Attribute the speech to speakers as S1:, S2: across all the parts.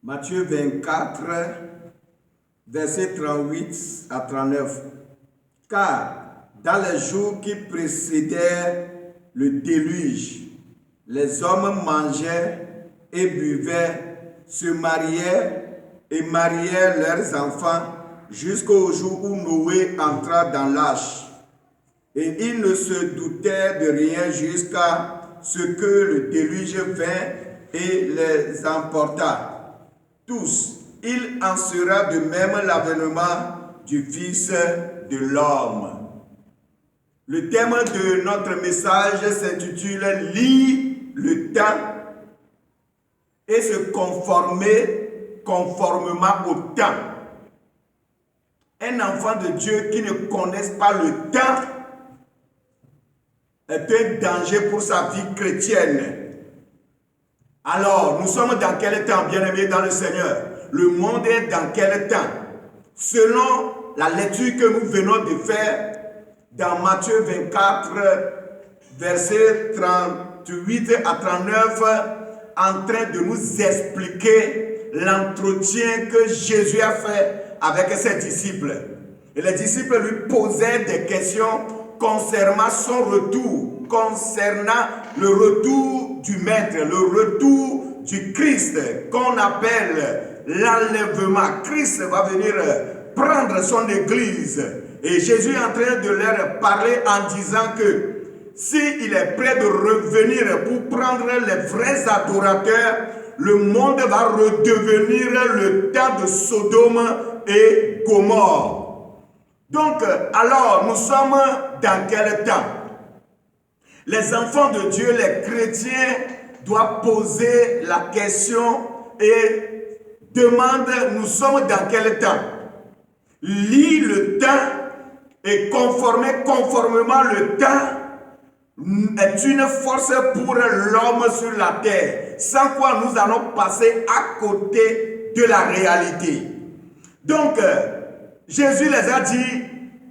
S1: Matthieu 24, versets 38 à 39. Car dans les jours qui précédèrent le déluge, les hommes mangeaient et buvaient, se mariaient et mariaient leurs enfants jusqu'au jour où Noé entra dans l'arche. Et ils ne se doutaient de rien jusqu'à ce que le déluge vint et les emporta. Tous, il en sera de même l'avènement du Fils de l'homme. Le thème de notre message s'intitule « Lire le temps et se conformer conformément au temps ». Un enfant de Dieu qui ne connaisse pas le temps est un danger pour sa vie chrétienne. Alors, nous sommes dans quel temps, bien-aimés dans le Seigneur? Le monde est dans quel temps? Selon la lecture que nous venons de faire dans Matthieu 24, versets 38 à 39, en train de nous expliquer l'entretien que Jésus a fait avec ses disciples. Et les disciples lui posaient des questions concernant son retour, concernant le retour du Maître, le retour du Christ, qu'on appelle l'enlèvement. Christ va venir prendre son église. Et Jésus est en train de leur parler en disant que s'il est prêt de revenir pour prendre les vrais adorateurs, le monde va redevenir le temps de Sodome et Gomorrhe. Donc, alors, nous sommes dans quel temps? Les enfants de Dieu, les chrétiens, doivent poser la question et demander, nous sommes dans quel temps? Lire le temps et conformément le temps est une force pour l'homme sur la terre, sans quoi nous allons passer à côté de la réalité. Donc, Jésus les a dit,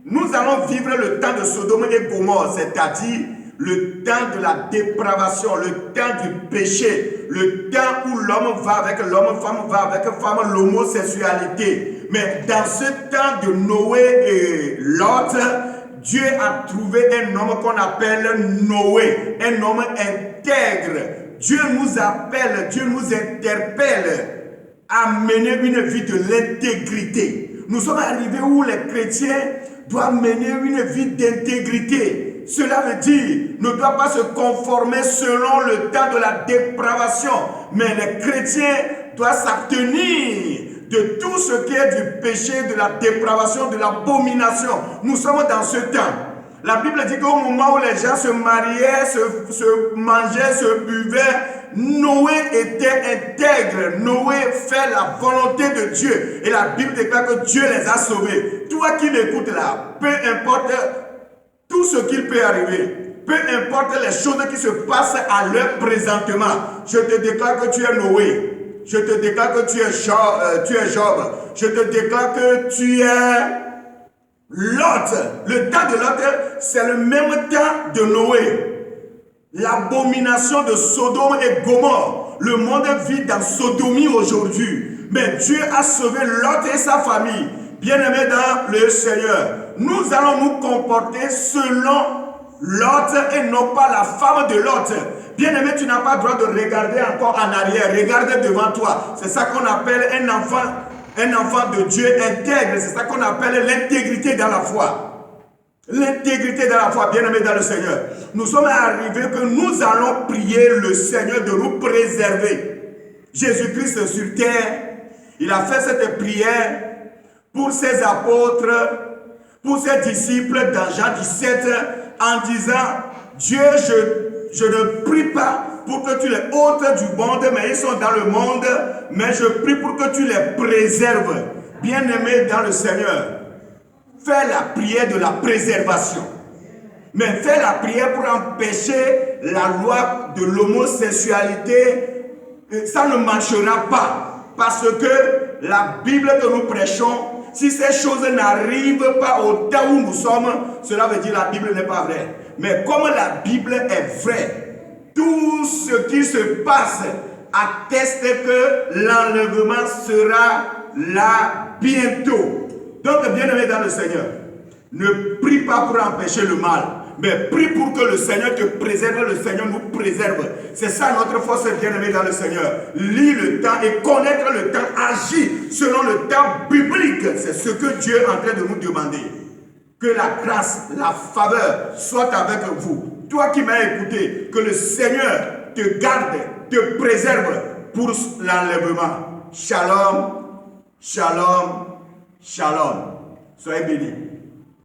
S1: nous allons vivre le temps de Sodome et Gomorrhe, c'est-à-dire le temps de la dépravation, le temps du péché, le temps où l'homme va avec l'homme, femme va avec femme, l'homosexualité. Mais dans ce temps de Noé et Lot, Dieu a trouvé un homme qu'on appelle Noé, un homme intègre. Dieu nous appelle, Dieu nous interpelle à mener une vie de l'intégrité. Nous sommes arrivés où les chrétiens doivent mener une vie d'intégrité. Cela veut dire, ne doit pas se conformer selon le temps de la dépravation, mais les chrétiens doivent s'abstenir de tout ce qui est du péché, de la dépravation, de l'abomination. Nous sommes dans ce temps. La Bible dit qu'au moment où les gens se mariaient, se mangeaient, se buvaient, Noé était intègre. Noé fait la volonté de Dieu. Et la Bible déclare que Dieu les a sauvés. Toi qui m'écoutes là, peu importe tout ce qu'il peut arriver, peu importe les choses qui se passent à l'heure présentement, je te déclare que tu es Noé. Je te déclare que tu es Job. Je te déclare que tu es Lot. Le temps de Lot, c'est le même temps de Noé. L'abomination de Sodome et Gomorrhe. Le monde vit dans sodomie aujourd'hui. Mais Dieu a sauvé Lot et sa famille. Bien-aimés dans le Seigneur, nous allons nous comporter selon Lot et non pas la femme de Lot. Bien-aimé, tu n'as pas le droit de regarder encore en arrière. Regarde devant toi. C'est ça qu'on appelle un enfant de Dieu intègre. C'est ça qu'on appelle l'intégrité dans la foi. L'intégrité dans la foi, bien-aimé dans le Seigneur. Nous sommes arrivés que nous allons prier le Seigneur de nous préserver. Jésus-Christ sur terre, il a fait cette prière pour ses apôtres, pour ses disciples dans Jean 17, en disant, Dieu, je ne prie pas pour que tu les ôtes du monde, mais ils sont dans le monde, mais je prie pour que tu les préserves. Bien-aimés dans le Seigneur, fais la prière de la préservation. Mais fais la prière pour empêcher la loi de l'homosexualité. Ça ne marchera pas. Parce que la Bible que nous prêchons, si ces choses n'arrivent pas au temps où nous sommes, cela veut dire que la Bible n'est pas vraie. Mais comme la Bible est vraie, tout ce qui se passe atteste que l'enlèvement sera là bientôt. Donc, bien-aimé dans le Seigneur, ne prie pas pour empêcher le mal, mais prie pour que le Seigneur te préserve, le Seigneur nous préserve. C'est ça notre force, bien-aimé dans le Seigneur. Lis le temps et connaître le temps, agir selon le temps biblique. C'est ce que Dieu est en train de nous demander. Que la grâce, la faveur soit avec vous. Toi qui m'as écouté, que le Seigneur te garde, te préserve pour l'enlèvement. Shalom, shalom, shalom. Soyez bénis.